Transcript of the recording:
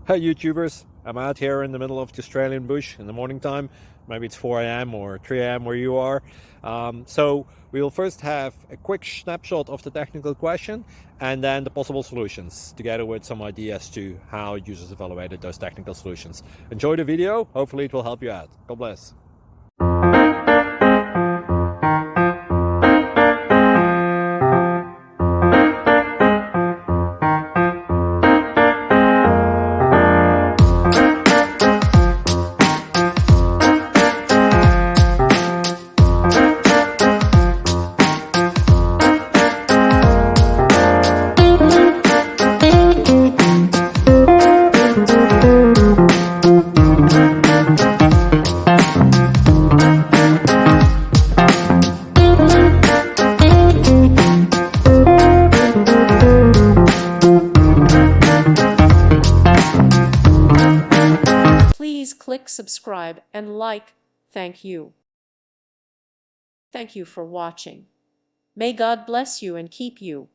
Hey YouTubers, I'm out here in the middle of the Australian bush in the morning time. Maybe it's 4 a.m. or 3 a.m. where you are. So we'll first have a quick snapshot of the technical question and then the possible solutions, together with some ideas to how users evaluated those technical solutions. Enjoy the video, hopefully it will help you out. God bless. Please click subscribe and like. Thank you. Thank you for watching. May God bless you and keep you.